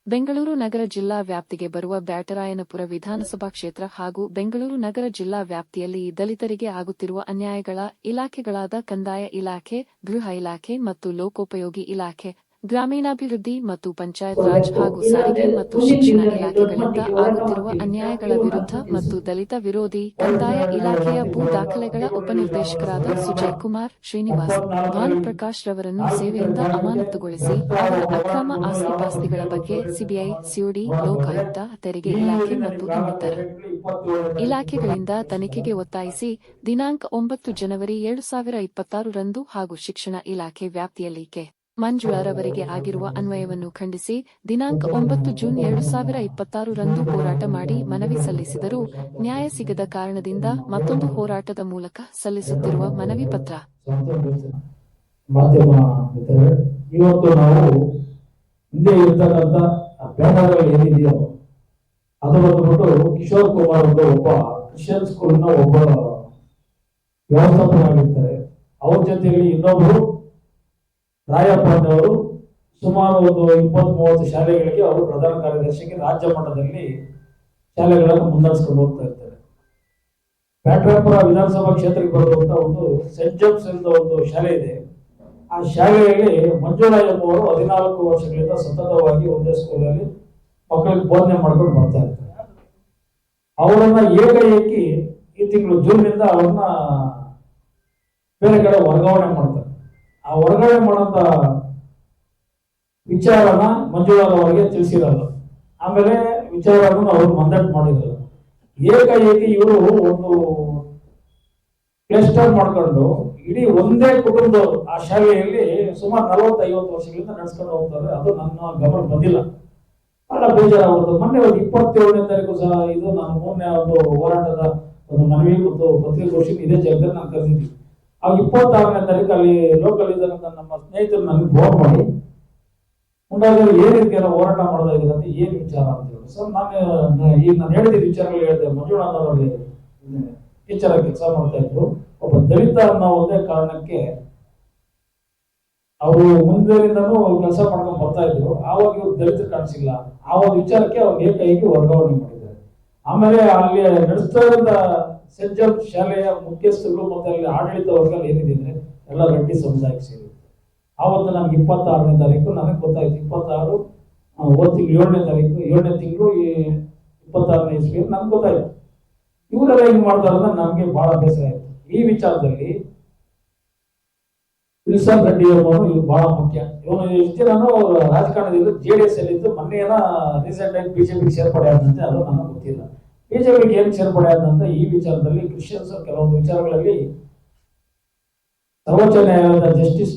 ಬೆಂಗಳೂರು ನಗರ ಜಿಲ್ಲಾ ವ್ಯಾಪ್ತಿಗೆ ಬರುವ ಬ್ಯಾಟರಾಯನಪುರ ವಿಧಾನಸಭಾ ಕ್ಷೇತ್ರ ಹಾಗೂ ಬೆಂಗಳೂರು ನಗರ ಜಿಲ್ಲಾ ವ್ಯಾಪ್ತಿಯಲ್ಲಿ ದಲಿತರಿಗೆ ಆಗುತ್ತಿರುವ ಅನ್ಯಾಯಗಳ ಇಲಾಖೆಗಳಾದ ಕಂದಾಯ ಇಲಾಖೆ, ಗೃಹ ಇಲಾಖೆ ಮತ್ತು ಲೋಕೋಪಯೋಗಿ ಇಲಾಖೆ, ಗ್ರಾಮೀಣಾಭಿವೃದ್ಧಿ ಮತ್ತು ಪಂಚಾಯತ್ ರಾಜ್ ಹಾಗೂ ಸಾರಿಗೆ ಮತ್ತು ಶಿಕ್ಷಣ ಇಲಾಖೆಗಳಿಂದ ಆಗುತ್ತಿರುವ ಅನ್ಯಾಯಗಳ ವಿರುದ್ಧ ಮತ್ತು ದಲಿತ ವಿರೋಧಿ ಕಂದಾಯ ಇಲಾಖೆಯ ಭೂ ದಾಖಲೆಗಳ ಉಪನಿರ್ದೇಶಕರಾದ ಸುಜಯ್ ಕುಮಾರ್ ಶ್ರೀನಿವಾಸ್ ಭಾನುಪ್ರಕಾಶ್ ರವರನ್ನು ಸೇವೆಯಿಂದ ಅಮಾನತುಗೊಳಿಸಿ ಅವರ ಅಕ್ರಮ ಆಸ್ತಿಪಾಸ್ತಿಗಳ ಬಗ್ಗೆ ಸಿಬಿಐ, ಸಿಒಡಿ, ಲೋಕಾಯುಕ್ತ, ತೆರಿಗೆ ಇಲಾಖೆ ಮತ್ತು ಇನ್ನಿತರ ಇಲಾಖೆಗಳಿಂದ ತನಿಖೆಗೆ ಒತ್ತಾಯಿಸಿ ದಿನಾಂಕ 9 ಜನವರಿ 2026 ರಂದು ಹಾಗೂ ಶಿಕ್ಷಣ ಇಲಾಖೆ ವ್ಯಾಪ್ತಿಯಲ್ಲಿ ಕೆ. ಮಂಜುಳಾರವರಿಗೆ ಆಗಿರುವ ಅನ್ವಯವನ್ನು ಖಂಡಿಸಿ ದಿನಾಂಕ 9 ಜೂನ್ 2026 ರಂದು ಹೋರಾಟ ಮಾಡಿ ಮನವಿ ಸಲ್ಲಿಸಿದರೂ ನ್ಯಾಯ ಸಿಗದ ಕಾರಣದಿಂದ ಮತ್ತೊಂದು ಹೋರಾಟದ ಮೂಲಕ ಸಲ್ಲಿಸುತ್ತಿರುವ ಮನವಿ ಪತ್ರ. ಮಾಧ್ಯಮ ಮಿತ್ರರೇ, ಇವತ್ತು ನಾವು ಹಿಂದೆ ಇರ್ತಕ್ಕಂಥ ಬ್ಯಾನರ್ಗಳು ಏನಿದೆಯೋ ಅದು ಬಂದ್ಬಿಟ್ಟು ಕಿಶೋರ್ ಕುಮಾರ್ ಅಂತ ಒಬ್ಬ ಕ್ರಿಶ್ಚಿಯನ್ ಸ್ಕೂಲ್ನ ಒಬ್ಬ ವ್ಯವಸ್ಥಾಪಕರಾಗಿರ್ತಾರೆ. ಅವ್ರ ಜೊತೆಯಲ್ಲಿ ಇನ್ನೊಬ್ರು ರಾಯಪ್ಪನವರು ಸುಮಾರು ಒಂದು 20-30 ಶಾಲೆಗಳಿಗೆ ಅವರು ಪ್ರಧಾನ ಕಾರ್ಯದರ್ಶಿಗೆ ರಾಜ್ಯ ಮಟ್ಟದಲ್ಲಿ ಶಾಲೆಗಳನ್ನು ಮುನ್ನಡೆಸ್ಕೊಂಡು ಹೋಗ್ತಾ ಇರ್ತಾರೆ. ಬ್ಯಾಟರಾಯನಪುರ ವಿಧಾನಸಭಾ ಕ್ಷೇತ್ರಕ್ಕೆ ಬರುವಂತ ಒಂದು ಸೆಂಟ್ ಜೇಮ್ಸ್ ಅಂತ ಒಂದು ಶಾಲೆ ಇದೆ. ಆ ಶಾಲೆಯಲ್ಲಿ ಮಂಜುಳಾ ಎಂಬುವರು 14 ವರ್ಷಗಳಿಂದ ಸತತವಾಗಿ ಒಂದೇ ಸ್ಕೂಲಲ್ಲಿ ಮಕ್ಕಳಿಗೆ ಬೋಧನೆ ಮಾಡ್ಕೊಂಡು ಬರ್ತಾ ಇರ್ತಾರೆ. ಅವರನ್ನ ಏಕಾಏಕಿ ಈ ತಿಂಗಳು ಜೂನ್ನಿಂದ ಅವ್ರನ್ನ ಬೇರೆ ಕಡೆ ವರ್ಗಾವಣೆ ಮಾಡ್ತಾರೆ. ಆ ವರ್ಗಾವಣೆ ಮಾಡೋಂಥ ವಿಚಾರನ ಮಂಜುಳಾರವರಿಗೆ ತಿಳಿಸಿರಲ್ಲ. ಆಮೇಲೆ ವಿಚಾರವನ್ನು ಅವರು ಮಂದಟ್ ಮಾಡಿರಲ್ಲ. ಏಕಾಏಕಿ ಇವರು ಒಂದು ಕ್ಲಸ್ಟರ್ ಮಾಡ್ಕೊಂಡು ಇಡೀ ಒಂದೇ ಕುಟುಂಬದವರು ಆ ಶಾಲೆಯಲ್ಲಿ ಸುಮಾರು 40-50 ವರ್ಷಗಳಿಂದ ನಡೆಸ್ಕೊಂಡು ಹೋಗ್ತಾರೆ. ಅದು ನನ್ನ ಗಮನ ಬಂದಿಲ್ಲ. ಬಹಳ ಬೇಜಾರಾಗುತ್ತೆ. ಮೊನ್ನೆ 27ನೇ ತಾರೀಕು ಸಹ ಇದು ನಾನು ಮೊನ್ನೆ ಒಂದು ಹೋರಾಟದ ಒಂದು ಮನವಿ ಮತ್ತು ಪತ್ರಿಕಾಗೋಷ್ಠಿ ಇದೇ ಜಾಗದಲ್ಲಿ ನಾನು ಕರೆದಿದ್ವಿ. ಆ 26ನೇ ತಾರೀಕು ಅಲ್ಲಿ ಲೋಕಲ್ ಇದ್ದಂತ ನಮ್ಮ ಸ್ನೇಹಿತರು ನನಗೆ ಫೋನ್ ಮಾಡಿ ಮುಂದಾದಲ್ಲಿ ಏನಿದೆಲ್ಲ ಹೋರಾಟ ಮಾಡ್ತಾ ಇದ್ದೀರ ಅಂತ ಏನ್ ವಿಚಾರ ಅಂತ ಹೇಳಿ. ಸರ್ ನಾನು ಹೇಳಿದ ವಿಚಾರಗಳು ಹೇಳಿದೆ. ಮಂಜುಳಾನವರಲ್ಲಿ ಟೀಚರ್ ಆಗಿ ಕೆಲಸ ಮಾಡ್ತಾ ಇದ್ರು. ಒಬ್ಬ ದಲಿತ ಅನ್ನೋ ಒಂದೇ ಕಾರಣಕ್ಕೆ ಅವರು ಮುಂದಿನಿಂದನೂ ಕೆಲಸ ಮಾಡ್ಕೊಂಡು ಬರ್ತಾ ಇದ್ರು. ಆವಾಗ ಇವ್ರು ದಲಿತರು ಕಾಣಿಸಿಲ್ಲ. ಆ ಒಂದು ವಿಚಾರಕ್ಕೆ ಅವ್ರಿಗೆ ಏಕಾಏಕಿ ವರ್ಗಾವಣೆ ಮಾಡಿದ್ದಾರೆ. ಆಮೇಲೆ ಅಲ್ಲಿ ನಡೆಸ್ತಾ ಇದ್ದ ಸೆಂಟ್ ಜೇಮ್ಸ್ ಶಾಲೆಯ ಮುಖ್ಯಸ್ಥರು ಮತ್ತೆ ಅಲ್ಲಿ ಆಡಳಿತ ವರ್ಗ ಏನಿದೆ ಅಂದ್ರೆ ಎಲ್ಲ ರೆಡ್ಡಿ ಸಮುದಾಯಕ್ಕೆ ಸೇರಿದೆ. ಆವತ್ತು ನನಗೆ 26ನೇ ತಾರೀಕು ನನಗೆ ಗೊತ್ತಾಯ್ತು. 26 ತಿಂಗಳು 7ನೇ ತಾರೀಕು 7ನೇ ತಿಂಗಳು 26ನೇ ಇಸ್ವಿಯಲ್ಲಿ ನನ್ಗೆ ಗೊತ್ತಾಯ್ತು. ಇವರೆಲ್ಲ ಹಿಂಗ್ ಮಾಡ್ತಾರೆ ಅಂದ್ರೆ ನಮ್ಗೆ ಬಹಳ ಬೇಸರ ಆಯ್ತು. ಈ ವಿಚಾರದಲ್ಲಿ ವಿಲ್ಸನ್ ರೆಡ್ಡಿ ಅವರು ಇವ್ರು ಬಹಳ ಮುಖ್ಯ. ಇವನು ಇಷ್ಟು ನಾನು ರಾಜಕಾರಣದಿಂದ JDS ಅಲ್ಲಿ ಇದ್ದು ಮೊನ್ನೆನ ರೀಸೆಂಟ್ ಆಗಿ ಬಿಜೆಪಿಗೆ ಸೇರ್ಪಡೆ ಆದಂತೆ ಅದು ನನಗೆ ಗೊತ್ತಿಲ್ಲ. ಬಿಜೆಪಿಗೆ ಏನು ಸೇರ್ಪಡೆ ಆದಂತ ಈ ವಿಚಾರದಲ್ಲಿ ಕ್ರಿಶ್ಚಿಯನ್ಸ್ ಕೆಲವೊಂದು ವಿಚಾರಗಳಲ್ಲಿ ಸರ್ವೋಚ್ಚ ನ್ಯಾಯಾಲಯದ ಜಸ್ಟಿಸ್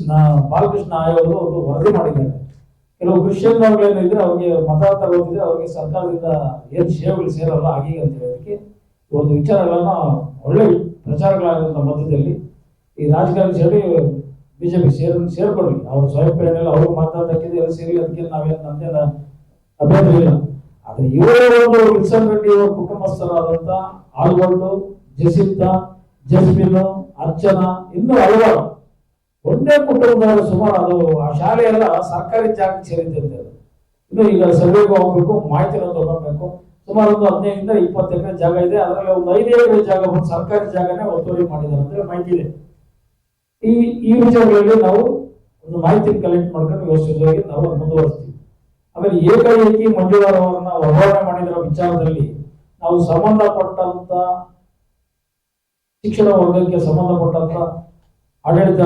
ಬಾಲಕೃಷ್ಣ ಆಯೋಗ ಒಂದು ವರದಿ ಮಾಡಿದ್ದಾರೆ. ಕೆಲವು ಕ್ರಿಶ್ಚಿಯನ್ ಅವ್ಗಳೇನು ಇದ್ರೆ ಅವ್ರಿಗೆ ಮತ ತಗೋದಿದ್ರೆ ಅವ್ರಿಗೆ ಸರ್ಕಾರದಿಂದ ಏನು ಸೇವೆಗಳು ಸೇರಲ್ಲ ಹಾಗೆ ಅಂತ ಹೇಳೋದಕ್ಕೆ ಒಂದು ವಿಚಾರಗಳನ್ನ ಒಳ್ಳೆ ಪ್ರಚಾರಗಳಾಗಿರುವಂತ ಮಧ್ಯದಲ್ಲಿ ಈ ರಾಜಕಾರಣ ಸೇರಿ ಬಿಜೆಪಿ ಸೇರ್ಕೊಳ್ಳಿ. ಅವ್ರು ಸ್ವಯಂ ಪ್ರೇರಣೆಲ್ಲ ಅವ್ರಿಗೆ ಮಾತಾಡೋದಕ್ಕಿದೆ ಎಲ್ಲ ಸೇರಿ ಅದಕ್ಕೆ ನಾವೇನು ನಮ್ದೇನ ಅಭ್ಯಂತರ ಇಲ್ಲ. ಆದ್ರೆ ಇವರೇ ಒಂದು ವಿಲ್ಸನ್ ರೆಡ್ಡಿ ಅವರ ಕುಟುಂಬಸ್ಥರಾದಂತ ಆಲ್ಬರ್ಟ್, ಜಸಿಂತಾ, ಜಸ್ಮಿನ್, ಅರ್ಚನಾ ಇನ್ನೂ ಹಲವಾರು ಒಂದೇ ಕುಟುಂಬದವರು ಸುಮಾರು ಅದು ಆ ಶಾಲೆ ಎಲ್ಲ ಸರ್ಕಾರಿ ಜಾಗಕ್ಕೆ ಸೇರಿದ್ದಂತೆ. ಇನ್ನು ಈಗ ಸರ್ವೆಗೆ ಹೋಗ್ಬೇಕು, ಮಾಹಿತಿನ ತಗೋಬೇಕು. ಸುಮಾರು ಒಂದು 15-20 ಎಕರೆ ಜಾಗ ಇದೆ. ಅದರಲ್ಲಿ ಒಂದು 5 ಎಕರೆ ಜಾಗ ಒಂದು ಸರ್ಕಾರಿ ಜಾಗನೇ ಒತ್ತುವರಿ ಮಾಡಿದ್ದಾರೆ ಅಂತ ಮಾಹಿತಿ ಇದೆ. ಈ ವಿಚಾರಗಳಲ್ಲಿ ನಾವು ಒಂದು ಮಾಹಿತಿ ಕಲೆಕ್ಟ್ ಮಾಡ್ಕೊಂಡು ವ್ಯವಸ್ಥಿತವಾಗಿ ನಾವು ಮುಂದುವರಿಸ್ತೀವಿ. ಆಮೇಲೆ ಏಕಾಏಕಿ ಮಂಜುಳಾರವರನ್ನ ವರ್ಗಾವಣೆ ಮಾಡಿರೋ ವಿಚಾರದಲ್ಲಿ ನಾವು ಸಂಬಂಧಪಟ್ಟಂತ ಶಿಕ್ಷಣ ವರ್ಗಕ್ಕೆ ಸಂಬಂಧಪಟ್ಟಂತ ಆಡಳಿತ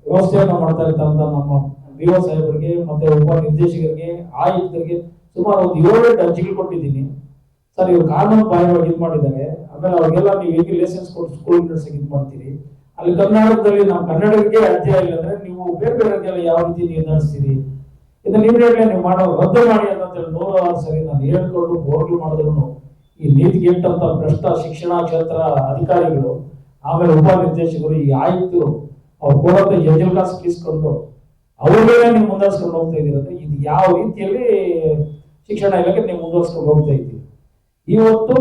ವ್ಯವಸ್ಥೆಯನ್ನು ಮಾಡ್ತಾ ಇರ್ತಕ್ಕಂಥ ನಮ್ಮ BO ಸಾಹೇಬರಿಗೆ ಮತ್ತೆ ಉಪ ನಿರ್ದೇಶಕರಿಗೆ, ಆಯುಕ್ತರಿಗೆ ಸುಮಾರು ಒಂದು 7-8 ಅರ್ಜಿಗಳು ಕೊಟ್ಟಿದ್ದೀನಿ. ಸರ್ ಇವ್ರು ಕಾನೂನು ಬಾಹಿರವಾಗಿ ಇದು ಮಾಡಿದ್ದಾರೆ. ಆಮೇಲೆ ಅವ್ರಿಗೆಲ್ಲ ನೀವು ಹೇಗೆ ಲೈಸೆನ್ಸ್ ಕೊಟ್ಟು ಸ್ಕೂಲ್ ನಡೆಸಕ್ಕೆ ಇದು ಮಾಡ್ತೀರಿ, ಅಲ್ಲಿ ಕರ್ನಾಟಕದಲ್ಲಿ ನಾವು ಕನ್ನಡಕ್ಕೆ ಅಧ್ಯಯ ಇಲ್ಲ ಅಂದ್ರೆ ನೀವು ಬೇರೆ ಬೇರೆಲ್ಲ ಯಾವ ರೀತಿ ನೀವು ನಡೆಸ್ತೀರಿ, ಇದನ್ನ ಇಮಿಡಿಯೇಟ್ಲಿ ನೀವು ಮಾಡೋ ರದ್ದು ಮಾಡಿ ಅಂತ ಹೇಳಿ 100 ಸರಿ ನಾನು ಹೇಳ್ಕೊಂಡು ಬೋರ್ಗಳು ಮಾಡಿದ್ರು ಈ ನೀತಿಗೆಟ್ಟಂತ ಭ್ರಷ್ಟ ಶಿಕ್ಷಣ ಕ್ಷೇತ್ರ ಅಧಿಕಾರಿಗಳು, ಆಮೇಲೆ ಉಪ ನಿರ್ದೇಶಕರು, ಈ ಆಯುಕ್ತರು ಅವ್ರು ಕೊಡಂತ ಎಂಜಲ್ ಕಾಸು ಕಿಸ್ಕೊಂಡು ಅವ್ರನ್ನೇ ನೀವು ಮುಂದುವರ್ಸ್ಕೊಂಡು ಹೋಗ್ತಾ ಇದ್ದೀರಂದ್ರೆ ಇದು ಯಾವ ರೀತಿಯಲ್ಲಿ ಶಿಕ್ಷಣ ಇಲಾಖೆ ನೀವು ಮುಂದುವರ್ಸ್ಕೊಂಡು ಹೋಗ್ತಾ ಇದ್ದೀವಿ. ಇವತ್ತು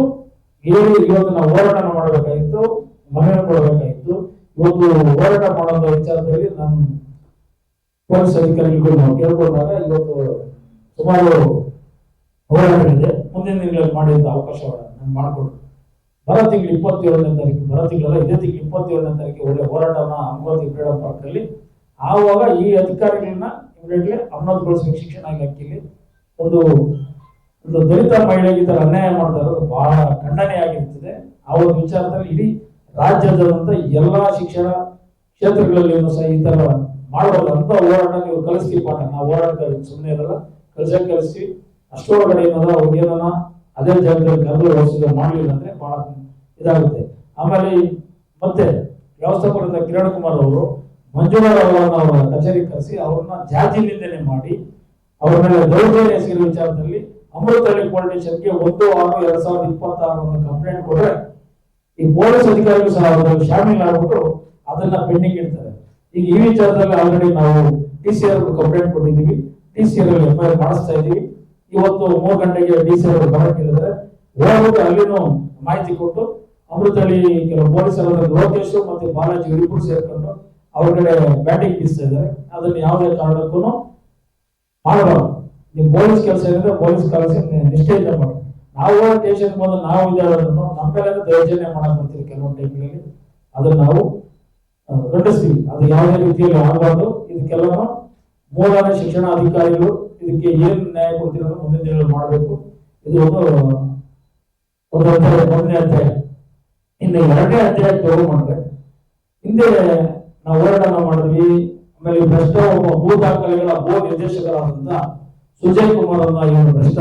ನಾವು ಹೋರಾಟ ಮಾಡಬೇಕಾಗಿತ್ತು, ಮನವಿ ಕೊಡಬೇಕಾಗಿತ್ತು. ಇವತ್ತು ಹೋರಾಟ ಮಾಡೋದ ವಿಚಾರದಲ್ಲಿ ನಾನು ಪೊಲೀಸ್ ಅಧಿಕಾರಿಗಳು ನಾವು ಕೇಳ್ಕೊಂಡಾಗ ಇವತ್ತು ಸುಮಾರು ಹೋರಾಟಗಳಿದೆ. ಮುಂದಿನ ದಿನಗಳಲ್ಲಿ ಮಾಡಿದ ಅವಕಾಶಗಳನ್ನು ಮಾಡಿಕೊಡ್ರು. ಬರೋ ತಿಂಗಳು 27ನೇ ತಾರೀಕು, ಬರೋ ತಿಂಗಳಲ್ಲ ಇದೇ ತಿಂಗಳು 27ನೇ ತಾರೀಕು ಒಳ್ಳೆ ಹೋರಾಟನ ಅಮರಾವತಿ ಫ್ರೀಡಂ ಪಾರ್ಕ್ನಲ್ಲಿ. ಆವಾಗ ಈ ಅಧಿಕಾರಿಗಳನ್ನ ಇಮಿಡಿಯೇಟ್ಲಿ ಅಮಾನತುಗೊಳಿಸಬೇಕು ಶಿಕ್ಷಣ ಇಲಾಖೆಯಲ್ಲಿ. ಒಂದು ಒಂದು ದಲಿತ ಮಹಿಳೆಗೆ ಈ ತರ ಅನ್ಯಾಯ ಮಾಡ್ತಾ ಇರೋದು ಬಹಳ ಖಂಡನೆಯಾಗಿರ್ತದೆ. ಆ ಒಂದು ವಿಚಾರದಲ್ಲಿ ಇಡೀ ರಾಜ್ಯದಂತ ಎಲ್ಲಾ ಶಿಕ್ಷಣ ಕ್ಷೇತ್ರಗಳಲ್ಲಿ ಸಹ ಈ ತರ ಮಾಡಬಾರ್ದು ಅಂತ ಹೋರಾಟ ನೀವು ಕಲಿಸ್ತೀವಿ. ಪಾಠ ನಾವು ಹೋರಾಟಗಾರ ಸುಮ್ಮನೆ ಇರಲ್ಲ, ಕಲಿಸ್ತೀವಿ. ಅಷ್ಟೊಳಗಡೆ ಏನದ ಅವ್ರಿಗೆ ಏನನ ಅದೇ ಜಾಗದಲ್ಲಿ ಕರೆದು ಓದಿಸಿದ ಮಾಡಲಿಲ್ಲ ಅಂದ್ರೆ ಬಹಳ ಇದಾಗುತ್ತೆ. ಆಮೇಲೆ ಮತ್ತೆ ವ್ಯವಸ್ಥಾಪಕರಿಂದ ಕಿರಣ್ ಕುಮಾರ್ ಅವರು ಮಂಜುನಾಥ್ ಅವರನ್ನ ಅವರ ಕಚೇರಿ ಕರೆಸಿ ಅವ್ರನ್ನ ಜಾತಿ ನಿಂದನೆ ಮಾಡಿ ಅವರ ಮೇಲೆ ದೌರ್ಜನ್ಯ ಎಸಗಿರುವ ವಿಚಾರದಲ್ಲಿ ಅಮೃತಹಳ್ಳಿ ಪೊಲೀಸ್ ಸ್ಟೇಷನ್ಗೆ 1/6/2026 ಕಂಪ್ಲೇಂಟ್ ಕೊಟ್ರೆ ಈ ಪೊಲೀಸ್ ಅಧಿಕಾರಿಗಳು ಸಹ ಅದರಲ್ಲಿ ಶಾಮೀಲ್ ಆಗ್ಬಿಟ್ಟು ಅದನ್ನ ಪೆಂಡಿಂಗ್ ಇಡ್ತಾರೆ. ಈಗ ಈ ವಿಚಾರದಲ್ಲಿ ಆಲ್ರೆಡಿ ನಾವು TCR ಕಂಪ್ಲೇಂಟ್ ಕೊಟ್ಟಿದ್ದೀವಿ. TCR FIR ಮಾಡಿಸ್ತಾ ಇದೀವಿ. ಇವತ್ತು 3 ಗಂಟೆಗೆ DCR ಬರಕ್ಕೆ ಹೇಳಿದ್ರೆ ಹೋಗ್ಬಿಟ್ಟು ಅಲ್ಲಿನೂ ಮಾಹಿತಿ ಕೊಟ್ಟು ಅಮೃತಹಳ್ಳಿ ಕೆಲವು ಪೊಲೀಸರ ಲೋಕೇಶ್ ಮತ್ತೆ ಬಾಲಾಜಿ ಇಬ್ಬರು ಸೇರ್ಕೊಂಡು ಅವ್ರ ಕಡೆ ಬ್ಯಾಟಿಂಗ್ ಬೀಸ್ತಾ ಇದ್ದಾರೆ. ಅದನ್ನ ಯಾವುದೇ ಕಾರಣಕ್ಕೂ ಮಾಡಬಾರ್ದು. ನಿಮ್ ಪೊಲೀಸ್ ಕೆಲಸ ಏನಿದ್ರೆ ಪೊಲೀಸ್ ಕೆಲಸ ನಿಷ್ಠೆಯಿಂದ ಮಾಡಿ. ನಾವು ಸ್ಟೇಷನ್ ಬಂದು ನಾವು ಇದ್ದಾರೋದನ್ನು ನಮ್ಮ ಮೇಲೆ ದೌರ್ಜನ್ಯ ಮಾಡಕ್ ಬರ್ತೀವಿ ಕೆಲವೊಂದು ಟೈಮ್ಗಳಲ್ಲಿ. ಅದನ್ನ ನಾವು ಖಂಡಿಸ್ತೀವಿ. ಅದು ಯಾವುದೇ ರೀತಿಯಲ್ಲಿ ಆಗಬಾರ್ದು. ಇದಕ್ಕೆಲ್ಲ ಮೂರನೇ ಶಿಕ್ಷಣ ಅಧಿಕಾರಿಗಳು ಇದಕ್ಕೆ ಏನ್ ನ್ಯಾಯ ಕೊಡ್ತೀರ ಮುಂದಿನ ದಿನಗಳಲ್ಲಿ ಮಾಡಬೇಕು. ಇದು ಒಂದು ಅಧ್ಯಾಯ, ಮೊದಲನೇ ಅಧ್ಯಾಯ. ಇನ್ನು 2ನೇ ಅಧ್ಯಾಯ ತಗೊಂಡ್ರೆ ಹಿಂದೆ ನಾವು ಹೋರಾಟ ಮಾಡಿದ್ವಿ. ಆಮೇಲೆ ಭ್ರಷ್ಟ ಒಬ್ಬ ಭೂ ದಾಖಲೆಗಳ ಭೂ ನಿರ್ದೇಶಕರಾದಂತ ಸುಜಯ್ ಕುಮಾರ್ ಅನ್ನ ಇವರು ಭ್ರಷ್ಟ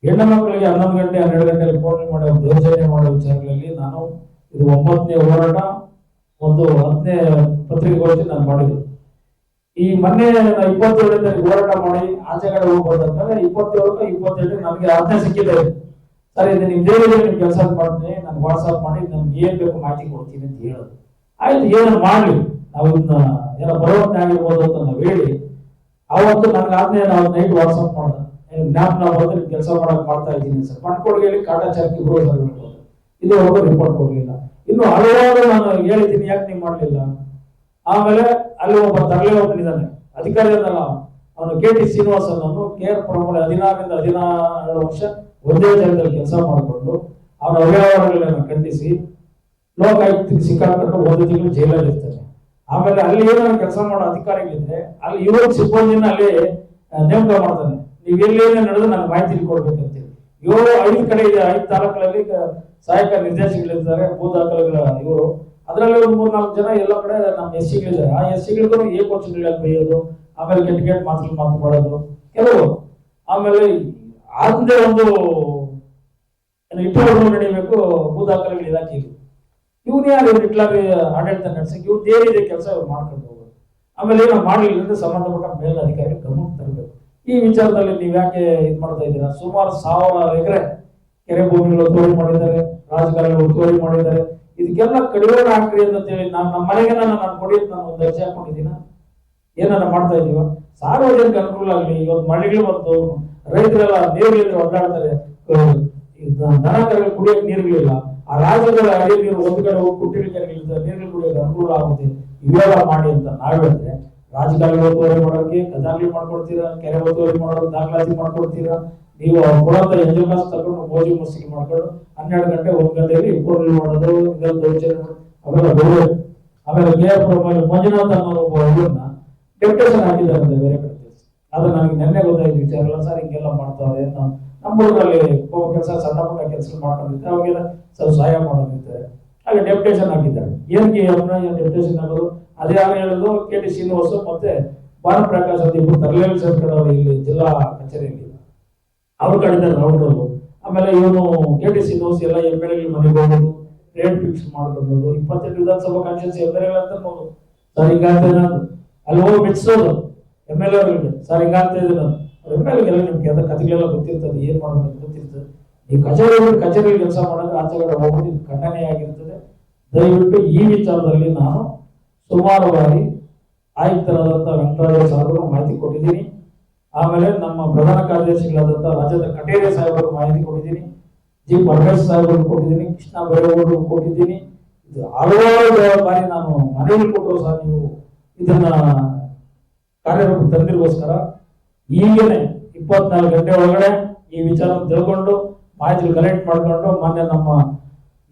ಹೆಣ್ಣು ಮಕ್ಕಳಿಗೆ 11 ಗಂಟೆ 12 ಗಂಟೆಯಲ್ಲಿ ಫೋನ್ ಮಾಡಿ ದೌರ್ಜನ್ಯ ಮಾಡೋ ವಿಚಾರಗಳಲ್ಲಿ ನಾನು ಇದು 9ನೇ ಹೋರಾಟ ಮತ್ತು 10ನೇ ಪತ್ರಿಕೆಗೋಷ್ಠಿ ನಾನು ಮಾಡಿದ್ದು. ಈ ಮೊನ್ನೆ 27ನೇ ತಾರೀಕು ಹೋರಾಟ ಮಾಡಿ ಆಚೆ ಕಡೆ ಹೋಗ್ಬೋದಂದ್ರೆ 27 28 ನನಗೆ ಆಜ್ಞೆ ಸಿಕ್ಕಿದೆ. ಸರ್ ಇದು ನಿಮ್ದೇನಿದೆ ನಿಮ್ ಕೆಲಸ ಮಾಡ್ತೀನಿ, ನಾನು ವಾಟ್ಸ್ಆಪ್ ಮಾಡಿ ನಮ್ಗೆ ಏನ್ ಬೇಕು ಮಾಹಿತಿ ಕೊಡ್ತೀನಿ ಅಂತ ಹೇಳೋದು. ಆಯ್ತು, ಏನು ಮಾಡ್ಲಿ, ನಾವು ಇದನ್ನ ಏನೋ ಬರೋವನ್ನೇ ಆಗಿರ್ಬೋದು ಅಂತ ನಾವು ಹೇಳಿ ಅವತ್ತು ನನಗೆ ಆಜ್ಞೆ ನಾವು ನೈಟ್ ವಾಟ್ಸ್ಆಪ್ ಮಾಡ್ದೆ. ಜ್ಞಾಪನ ಬಂದ್ರೆ ಕೆಲಸ ಮಾಡ್ತಾ ಇದ್ದೀನಿ ಸರ್. ಪಟ್ಕೊಡ್ಗೆಯಲ್ಲಿ ಕಾಟಾಚಾರಕ್ಕೆ ಹೇಳ್ಬೋದು. ಇದುವರೆಗೂ ರಿಪೋರ್ಟ್ ಕೊಡ್ಲಿಲ್ಲ. ಇನ್ನು ಹಲವಾರು ನಾನು ಹೇಳಿದ್ದೀನಿ, ಯಾಕೆ ನೀವು ಮಾಡ್ಲಿಲ್ಲ. ಆಮೇಲೆ ಅಲ್ಲಿ ಒಬ್ಬ ತರಲೆ ಒಬ್ಬನಿದ್ದಾನೆ ಅಧಿಕಾರಿ ಅದಲ್ಲ, ಅವನು KT ಶ್ರೀನಿವಾಸ್ ಅನ್ನೋನು KR ಪುರಮಲ್ಲಿ 16ರಿಂದ 17 ವರ್ಷ ಒಂದೇ ಜಾಗದಲ್ಲಿ ಕೆಲಸ ಮಾಡಿಕೊಂಡು ಅವನ ಅವ್ಯವಹಾರಗಳನ್ನು ಖಂಡಿಸಿ ಲೋಕಾಯುಕ್ತಕ್ಕೆ ಸಿಕ್ಕಾಕೊಂಡು 1 ತಿಂಗಳು ಜೈಲಲ್ಲಿ ಇರ್ತಾನೆ. ಆಮೇಲೆ ಅಲ್ಲಿ ಏನಾದ್ರು ಕೆಲಸ ಮಾಡೋ ಅಧಿಕಾರಿಗಳಿದ್ರೆ ಅಲ್ಲಿ ಇವರು ಸಿಬ್ಬಂದಿನ ಅಲ್ಲಿ ನೇಮಕ ಮಾಡ್ತಾನೆ. ನೀವು ಎಲ್ಲೇನೇ ನಡೆದು ನನಗೆ ಮಾಹಿತಿ ಕೊಡ್ಬೇಕಂತೇಳಿ 5 ಕಡೆ ಇದೆ. 5 ತಾಲೂಕುಗಳಲ್ಲಿ ಸಹಾಯಕ ನಿರ್ದೇಶಕಗಳಿದ್ದಾರೆ ಭೂ ದಾಖಲೆಗಳ ಇವರು. ಅದರಲ್ಲಿ ಒಂದು 3-4 ಜನ ಎಲ್ಲ ಕಡೆ ನಮ್ಮ SCಗಳಿದ್ದಾರೆ. ಆ SCಗಳಿಗೂ ಏಕವಚನಗಳಲ್ಲಿ ಬೈಯೋದು, ಆಮೇಲೆ ಕೆಟ್ಟ ಮಾತು ಮಾಡೋದು ಕೆಲವು. ಆಮೇಲೆ ಅಂದೇ ಒಂದು ಇಟ್ಟರು ನಡೀಬೇಕು ಭೂ ದಾಖಲೆಗಳ ಇಲಾಖೆಗೆ. ಇವ್ರು ಯಾರು ಇವ್ರು ಇಟ್ಲಾಗಿ ಆಡಳಿತ ನಡೆಸಕ್ಕೆ ಇವ್ರು ಏನಿದೆ ಕೆಲಸ ಇವ್ರು ಮಾಡ್ಕೊಂಡು ಹೋಗೋದು. ಆಮೇಲೆ ಏನೋ ಮಾಡಲಿಲ್ಲ ಅಂದ್ರೆ ಸಂಬಂಧಪಟ್ಟ ಮೇಲಧಿಕಾರಿ ಗಮನಕ್ಕೆ ತರಬೇಕು. ಈ ವಿಚಾರದಲ್ಲಿ ನೀವು ಯಾಕೆ ಇದು ಮಾಡ್ತಾ ಇದ್ದೀರಾ? ಸುಮಾರು 1000 ಎಕರೆ ಕೆರೆ ಭೂಮಿಗಳು ಒತ್ತುವರಿ ಮಾಡಿದ್ದಾರೆ, ರಾಜಕಾರಣಿಗಳು ಒತ್ತುವರಿ ಮಾಡಿದ್ದಾರೆ. ಇದಕ್ಕೆಲ್ಲ ಕಡಿವಾಣ ಹಾಕ್ರಿ ಅಂತ ಹೇಳಿ ನಮ್ಮ ಮನೆಗೆ ನಾನು ಕೊಡಿ ನಾನು ಒಂದು ಅರ್ಜಿ ಹಾಕೊಂಡಿದ್ದೀನ. ಏನಾರ ಮಾಡ್ತಾ ಇದೀವ? ಸಾರ್ವಜನಿಕ ಅನುಕೂಲ ಆಗಲಿ. ಇವತ್ತು ಮಳೆಗಳು ಬಂತು, ರೈತರೆಲ್ಲ ನೀರುಗಳಿಂದ ಒದ್ದಾಡ್ತಾರೆ. ದನ ಕರೆಗಳು ಕುಡಿಯಕ್ಕೆ ನೀರುಗಳಿಲ್ಲ. ಆ ರಾಜ್ಯಗಳ ಅಡಿ ನೀರು ಒಂದು ಕಡೆ ಹೋಗಿ ಕುಟ್ಟಿಗೆ ಕೆರೆಗಳಿಂದ ನೀರುಗಳು ಕುಡಿಯೋಕೆ ಅನುಕೂಲ ಆಗುತ್ತೆ. ಇವೆಲ್ಲ ಮಾಡಿ ಅಂತ ನಾವ್ ಹೇಳಿದ್ರೆ ರಾಜಕಾರಣಿಗಳು ಒತ್ತುವರಿ ಮಾಡೋಕೆ ಖಜಾಂಚಿ ಮಾಡ್ಕೊಡ್ತೀರಾ, ಕೆರೆ ಒತ್ತುವರಿ ಮಾಡೋದು ದಾಖಲಾತಿ ಮಾಡ್ಕೊಡ್ತೀರಾ. ನೀವು ಕೊಡಂತ ಎಂಜಲ್ ಕಾಸು ತಗೊಂಡು ಮೋಜಿ ಮಸ್ತಿಗೆ ಮಾಡ್ಕೊಂಡು 12 ಗಂಟೆ 1 ಗಂಟೆಯಲ್ಲಿ ಇಬ್ಬರು ಮಾಡೋದು, ಇದೆಲ್ಲ ದೌರ್ಜನ್ಯ ಅವೆಲ್ಲ ಬೇರೆ. ಆಮೇಲೆ KR ಪುರಮಲ್ಲಿ ಮಂಜುನಾಥ್ ಅನ್ನೋ ಒಬ್ಬ ಹುಡುಗನ್ನ ಡೆಪ್ಯುಟೇಷನ್ ಹಾಕಿದ್ದಾರೆ ಅಂತ ಬೇರೆ ಕಡೆ. ಅದು ನನಗೆ ನೆನ್ನೆ ಗೊತ್ತಾಯ್ತು ವಿಚಾರ ಎಲ್ಲ. ಸರ್ ಹಿಂಗೆಲ್ಲ ಮಾಡ್ತಾವ್ರೆ, ನಮ್ಮ ಊರಲ್ಲಿ ಕೆಲಸ ಸಣ್ಣ ಪುಟ್ಟ ಕೆಲಸ ಮಾಡ್ಕೊಂಡಿರ್ತಾರೆ, ಅವಾಗೆಲ್ಲ ಸ್ವಲ್ಪ ಸಹಾಯ ಮಾಡೋದಿರ್ತಾರೆ. ಹಾಗೆ ಡೆಪ್ಯುಟೇಷನ್ ಹಾಕಿದ್ದಾರೆ. ಏನಕ್ಕೆ ಡೆಪ್ಯುಟೇಷನ್ ಆಗೋದು? ಅದೇ ಯಾರು ಹೇಳೋದು KT ಶ್ರೀನಿವಾಸ್ ಮತ್ತೆ ಭಾನುಪ್ರಕಾಶ್ ಅಂತ ಇಬ್ಬರು ತರಲೇಲಿ ಸೇರ್ಕೊಂಡವ್ರು ಇಲ್ಲಿ ಜಿಲ್ಲಾ ಕಚೇರಿಯಲ್ಲಿ ಅವ್ರು ಕಡಿತಾರೆ ರೌಂಡ್ರಲ್ಲು. ಆಮೇಲೆ ಇವನು KT ಶ್ರೀನಿವಾಸ್ ಎಲ್ಲ MLA ಮನೆಗೆ ಹೋಗೋದು, ರೇಟ್ ಫಿಕ್ಸ್ ಮಾಡ್ಕೊಳ್ಳೋದು, 28 ವಿಧಾನಸಭಾ ಕಾನ್ಸ್ಟಿಟ್ಯೂನ್ಸಿ MLA ಅಂತ ನೋಡು ಸರ್ ಹಿಂಗಾಗ್ತಾ ಇದೆ ನಾನು ಅಲ್ಲಿ ಹೋಗಿ ಮೆಚ್ಚಿಸೋದು MLA ಅವರಿಗೆ. ಸರ್ ಹಿಂಗಾಗ್ತಾ ಇದೆ ನಾನು MLA ನಿಮ್ಗೆ ಅದ ಕಥೆಗಳೆಲ್ಲ ಗೊತ್ತಿರ್ತದೆ, ಏನ್ ಮಾಡ್ಬೇಕು ಗೊತ್ತಿರ್ತದೆ. ಈ ಕಚೇರಿ ಕೆಲಸ ಮಾಡಿದ್ರೆ ಆಚೆ ಕಡೆ ಹೋಗೋದು ಇದು ಖಂಡನೆಯಾಗಿರ್ತದೆ. ದಯವಿಟ್ಟು ಈ ವಿಚಾರದಲ್ಲಿ ನಾನು ಸುಮಾರು ಬಾರಿ ಆಯುಕ್ತರಾದಂತಹ ವೆಂಕಟರಾಜ ಸಾಹೇಬರು ಮಾಹಿತಿ ಕೊಟ್ಟಿದ್ದೀನಿ. ಆಮೇಲೆ ನಮ್ಮ ಪ್ರಧಾನ ಕಾರ್ಯದರ್ಶಿಗಳಾದಂತಹ ರಾಜ್ಯದ ಕಟೇರಿ ಸಾಹೇಬರು ಮಾಹಿತಿ ಕೊಟ್ಟಿದ್ದೀನಿ, G. ಪರಮೇಶ್ ಸಾಹೇಬರು ಕೊಟ್ಟಿದ್ದೀನಿ, ಕೃಷ್ಣ ಬೈರೇಗೌಡರು ಕೊಟ್ಟಿದ್ದೀನಿ. ಇದು ಹಲವಾರು ಬಾರಿ ನಾನು ಮನವಿ ಕೊಟ್ಟರು ಸಹ ನೀವು ಇದನ್ನ ಕಾರ್ಯರೂಪ ತಂದಿರೋಸ್ಕರ ಈಗೇನೆ 24 ಗಂಟೆ ಒಳಗಡೆ ಈ ವಿಚಾರ ತಿಳ್ಕೊಂಡು ಮಾಹಿತಿ ಕಲೆಕ್ಟ್ ಮಾಡ್ಕೊಂಡು ಮೊನ್ನೆ ನಮ್ಮ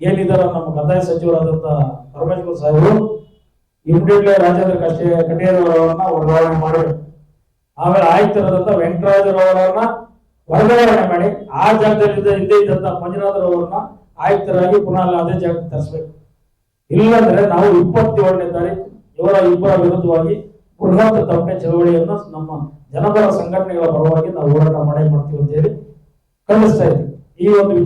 ಏನಿದಾರ ನಮ್ಮ ಕಂದಾಯ ಸಚಿವರಾದಂತ ಪರಮೇಶ್ವರ್ ಸಾಹೇಬರು ಇಮಿಡಿಯೇಟ್ಲಿ ರಾಜೇಂದ್ರ ಕಟೇರವರನ್ನ ವರ್ಗಾವಣೆ ಮಾಡಿ ಆಮೇಲೆ ಆಯುಕ್ತರಾದಂತ ವೆಂಕಟರಾಜರವರನ್ನ ವರ್ಗಾವಣೆ ಮಾಡಿ ಆ ಜಾಗದಲ್ಲಿ ಹಿಂದೆ ಇದ್ದಂತ ಮಂಜುನಾಥರವರನ್ನ ಆಯುಕ್ತರಾಗಿ ಪುನಃ ಅದೇ ಜಾಗಕ್ಕೆ ತರಿಸ್ಬೇಕು. ಇಲ್ಲಂದ್ರೆ ನಾವು 27ನೇ ತಾರೀಕು ಇವರ ಇಬ್ಬರ ವಿರುದ್ಧವಾಗಿ ಬೃಹತ್ ತಪ್ಪೆ ಚಳವಳಿಯನ್ನು ನಮ್ಮ ಜನಪರ ಸಂಘಟನೆಗಳ ಪರವಾಗಿ ನಾವು ಹೋರಾಟ ಮಾಡೇ ಮಾಡ್ತೀವಿ ಅಂತ ಹೇಳಿ ಖಂಡಿಸ್ತಾ ಇದ್ದೀವಿ. ಈ ಒಂದು